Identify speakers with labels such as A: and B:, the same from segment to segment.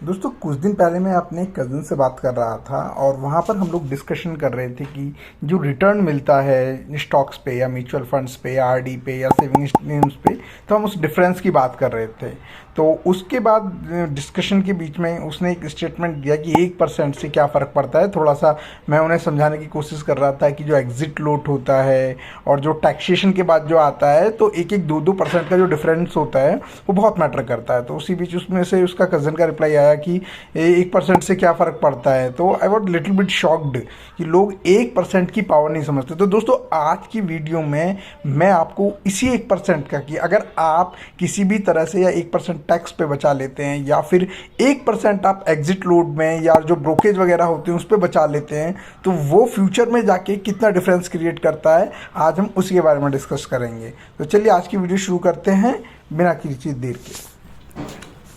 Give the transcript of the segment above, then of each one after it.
A: दोस्तों कुछ दिन पहले मैं अपने कज़न से बात कर रहा था और वहाँ पर हम लोग डिस्कशन कर रहे थे कि जो रिटर्न मिलता है स्टॉक्स पे या म्यूचुअल फंड्स पे या आरडी पे या सेविंग स्कीम्स पे, तो हम उस डिफरेंस की बात कर रहे थे। तो उसके बाद डिस्कशन के बीच में उसने एक स्टेटमेंट दिया कि 1% से क्या फ़र्क पड़ता है। थोड़ा सा मैं उन्हें समझाने की कोशिश कर रहा था कि जो एग्जिट लोट होता है और जो टैक्सेशन के बाद जो आता है, तो एक एक 2-2% का जो डिफरेंस होता है वो बहुत मैटर करता है। तो उसी बीच उसमें से उसका कज़न का रिप्लाई आया कि 1% से क्या फ़र्क पड़ता है। तो I was little bit shocked कि लोग 1% की पावर नहीं समझते। तो दोस्तों आज की वीडियो में मैं आपको इसी 1% का, कि अगर आप किसी भी तरह से या 1% टैक्स पे बचा लेते हैं या फिर 1% आप एग्जिट लोड में या जो ब्रोकेज वगैरह होते हैं उस पर बचा लेते हैं, तो वो फ्यूचर में जाके कितना डिफरेंस क्रिएट करता है, आज हम उसी के बारे में डिस्कस करेंगे। तो चलिए आज की वीडियो शुरू करते हैं बिना किसी देर के।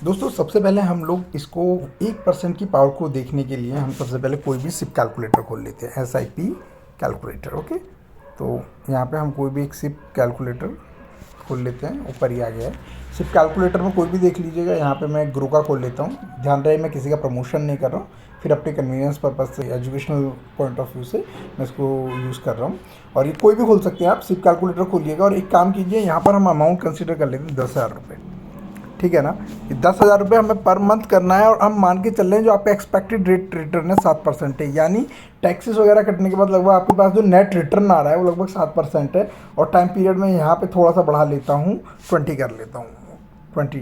A: दोस्तों सबसे पहले हम लोग इसको 1% की पावर को देखने के लिए हम सबसे पहले कोई भी सिप कैलकुलेटर खोल लेते हैं, SIP कैलकुलेटर। ओके, तो यहाँ पे हम कोई भी एक सिप कैलकुलेटर खोल लेते हैं। ऊपर ही आ गया है। सिप कैलकुलेटर में कोई भी देख लीजिएगा। यहाँ पे मैं ग्रो का खोल लेता हूँ। ध्यान रहे मैं किसी का प्रमोशन नहीं कर रहा हूँ, फिर अपने कन्वीनियंस पर्पज़ से, एजुकेशनल पॉइंट ऑफ व्यू से मैं इसको यूज़ कर रहा हूँ। और ये कोई भी खोल सकते हैं आप। सिप कैलकुलेटर खोलिएगा और एक काम कीजिए, यहाँ पर हम अमाउंट कंसिडर कर लेते हैं 10,000 रुपये। ठीक है ना, कि 10,000 रुपये हमें पर मंथ करना है और हम मान के चल रहे हैं जो आपका एक्सपेक्टेड रेट रिटर्न है 7% है, यानी टैक्सेस वगैरह कटने के बाद लगभग आपके पास जो नेट रिटर्न आ रहा है वो लगभग 7% है। और टाइम पीरियड में यहाँ पे थोड़ा सा बढ़ा लेता हूँ, 20 कर लेता हूँ। 20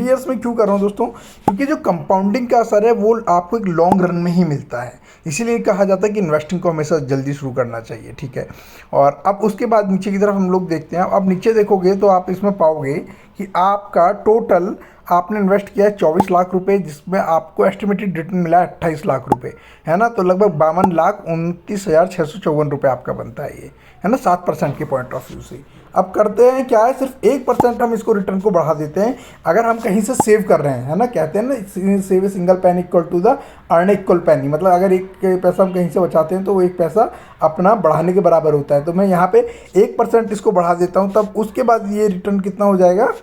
A: ईयर्स में क्यों कर रहा हूँ दोस्तों? क्योंकि जो कंपाउंडिंग का असर है वो आपको एक लॉन्ग रन में ही मिलता है। इसीलिए कहा जाता है कि इन्वेस्टिंग को हमेशा जल्दी शुरू करना चाहिए। ठीक है, और अब उसके बाद नीचे की तरफ हम लोग देखते हैं। अब नीचे देखोगे तो आप इसमें पाओगे कि आपका टोटल आपने इन्वेस्ट किया है 24 लाख रुपए, जिसमें आपको एस्टिमेटेड रिटर्न मिला है 28 लाख रुपए, है ना। तो लगभग 52,29,654 रुपये आपका बनता है ये, है ना, 7% के पॉइंट ऑफ व्यू से। अब करते हैं क्या है, सिर्फ 1% हम इसको रिटर्न को बढ़ा देते हैं। अगर हम कहीं से सेव कर रहे हैं, है ना, कहते हैं ना save a single penny equal to the earn equal penny, मतलब अगर एक पैसा हम कहीं से बचाते हैं तो वो एक पैसा अपना बढ़ाने के बराबर होता है। तो मैं यहाँ पे 1% इसको बढ़ा देता हूँ, तब उसके बाद ये रिटर्न कितना हो जाएगा,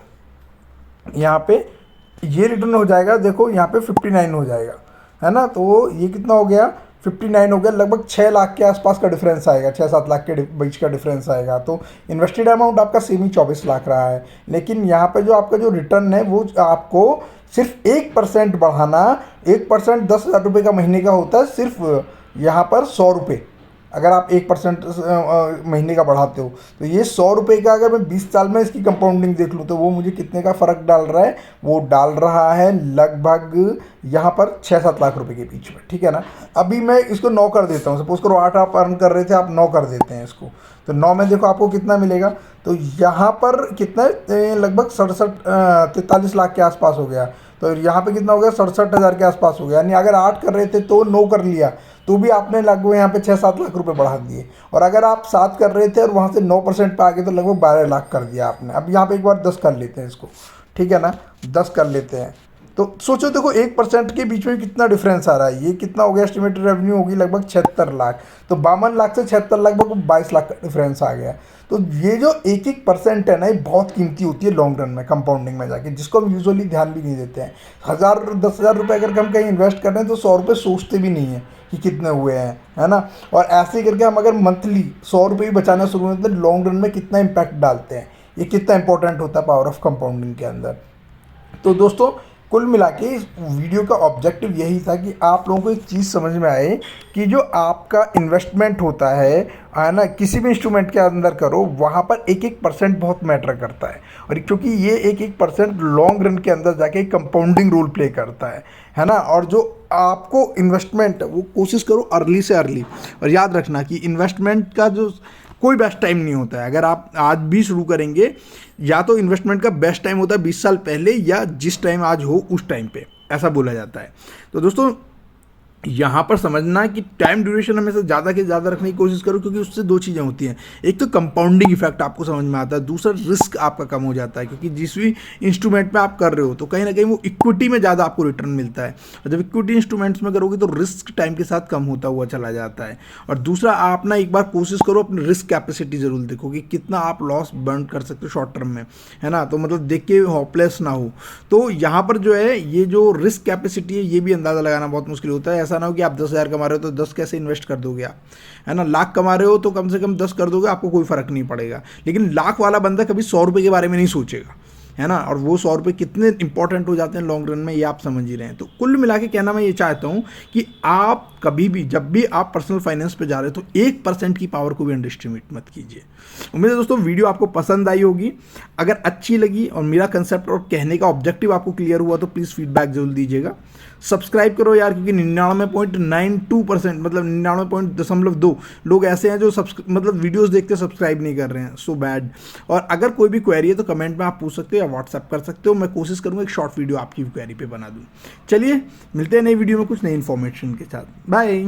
A: यहाँ पे ये रिटर्न हो जाएगा, देखो यहाँ पे 59 हो जाएगा, है ना। तो ये कितना हो गया, 59 हो गया। लगभग 6 लाख के आसपास का डिफरेंस आएगा, 6-7 लाख के बीच का डिफरेंस आएगा। तो इन्वेस्टेड अमाउंट आपका सेम ही 24 लाख रहा है, लेकिन यहाँ पे जो आपका जो रिटर्न है वो आपको सिर्फ 1% बढ़ाना। 1% 10,000 रुपये का महीने का होता है, सिर्फ यहाँ पर 100 रुपये। अगर आप 1% महीने का बढ़ाते हो तो ये 100 रुपये का, अगर मैं 20 साल में इसकी कंपाउंडिंग देख लूँ तो वो मुझे कितने का फ़र्क डाल रहा है, वो डाल रहा है लगभग यहाँ पर 6-7 लाख रुपए के बीच में। ठीक है ना। अभी मैं इसको 9 कर देता हूँ। सपोज करो 8 आप अर्न कर रहे थे, आप 9 कर देते हैं इसको, तो 9 में देखो आपको कितना मिलेगा। तो यहाँ पर कितना, लगभग 43 लाख के आसपास हो गया। तो यहाँ पे कितना हो गया, 67,000 के आसपास हो गया। यानी अगर 8 कर रहे थे तो 9 कर लिया, तो भी आपने लगभग यहाँ पे 6-7 लाख रुपए बढ़ा दिए। और अगर आप 7 कर रहे थे और वहाँ से 9% पे आ गए तो लगभग 12 लाख कर दिया आपने। अब यहाँ पे एक बार 10 कर लेते हैं इसको, ठीक है ना, 10 कर लेते हैं। तो सोचो देखो 1% के बीच में कितना डिफरेंस आ रहा है। ये कितना हो गया, एस्टिमेटेड रेवेन्यू होगी लगभग 76 लाख। तो 52 लाख से 76 लाख में 22 लाख का डिफरेंस आ गया। तो ये जो 1-1% है ना, ये बहुत कीमती होती है लॉन्ग रन में, कंपाउंडिंग में जाके, जिसको हम यूजुअली ध्यान भी नहीं देते हैं। 10,000 रुपये अगर हम कहीं इन्वेस्ट कर रहे हैं तो 100 रुपये सोचते भी नहीं है कि कितने हुए हैं, है ना। और ऐसे ही करके हम अगर मंथली 100 रुपये भी बचाना शुरू करते हैं, लॉन्ग रन में कितना इम्पैक्ट डालते हैं, ये कितना इंपॉर्टेंट होता है पावर ऑफ कंपाउंडिंग के अंदर। तो दोस्तों कुल मिला के इस वीडियो का ऑब्जेक्टिव यही था कि आप लोगों को एक चीज़ समझ में आए कि जो आपका इन्वेस्टमेंट होता है ना, किसी भी इंस्ट्रूमेंट के अंदर करो, वहाँ पर 1-1% बहुत मैटर करता है। और क्योंकि ये 1-1% लॉन्ग रन के अंदर जाके कंपाउंडिंग रोल प्ले करता है ना। और जो आपको इन्वेस्टमेंट वो कोशिश करो अर्ली से अर्ली। और याद रखना कि इन्वेस्टमेंट का जो कोई बेस्ट टाइम नहीं होता है। अगर आप आज भी शुरू करेंगे, या तो इन्वेस्टमेंट का बेस्ट टाइम होता है 20 साल पहले, या जिस टाइम आज हो उस टाइम पे, ऐसा बोला जाता है। तो दोस्तों यहाँ पर समझना है कि टाइम ड्यूरेशन हमेशा ज़्यादा के ज़्यादा रखने की कोशिश करो, क्योंकि उससे दो चीज़ें होती हैं। एक तो कंपाउंडिंग इफेक्ट आपको समझ में आता है, दूसरा रिस्क आपका कम हो जाता है, क्योंकि जिस भी इंस्ट्रूमेंट में आप कर रहे हो तो कहीं ना कहीं वो इक्विटी में ज़्यादा आपको रिटर्न मिलता है, और जब इक्विटी इंस्ट्रूमेंट्स में करोगे तो रिस्क टाइम के साथ कम होता हुआ चला जाता है। और दूसरा, आप ना एक बार कोशिश करो अपनी रिस्क कैपेसिटी जरूर देखो कि कितना आप लॉस बर्न कर सकते हो शॉर्ट टर्म में, है ना। तो मतलब देख के होपलेस ना हो। तो यहाँ पर जो है ये जो रिस्क कैपेसिटी है ये भी अंदाज़ा लगाना बहुत मुश्किल होता है। ऐसा ना हो कि आप 10,000 कमा रहे हो तो 10 कैसे इन्वेस्ट कर दोगे आप, है ना। लाख कमा रहे हो तो कम से कम 10 कर दोगे, आपको कोई फर्क नहीं पड़ेगा। लेकिन लाख वाला बंदा कभी 100 रुपये के बारे में नहीं सोचेगा, है ना। और वो 100 रुपये कितने इंपॉर्टेंट हो जाते हैं लॉन्ग रन में, ये आप समझ ही रहे हैं। तो कुल मिला के कहना मैं ये चाहता हूँ कि आप कभी भी जब भी आप पर्सनल फाइनेंस पे जा रहे हो तो 1% की पावर को भी अंडर एस्टिमेट मत कीजिए। उम्मीद है दोस्तों वीडियो आपको पसंद आई होगी। अगर अच्छी लगी और मेरा कंसेप्ट और कहने का ऑब्जेक्टिव आपको क्लियर हुआ तो प्लीज़ फीडबैक जरूर दीजिएगा। सब्सक्राइब करो यार, क्योंकि 99.92% मतलब 99.2 लोग ऐसे हैं जो मतलब वीडियोस देखते सब्सक्राइब नहीं कर रहे हैं। So bad. और अगर कोई भी क्वेरी है तो कमेंट में आप पूछ सकते हो या व्हाट्सएप कर सकते हो। मैं कोशिश करूँगा एक शॉर्ट वीडियो आपकी क्वेरी पे बना दूँ। चलिए मिलते हैं नई वीडियो में कुछ नई इन्फॉर्मेशन के साथ। बाय।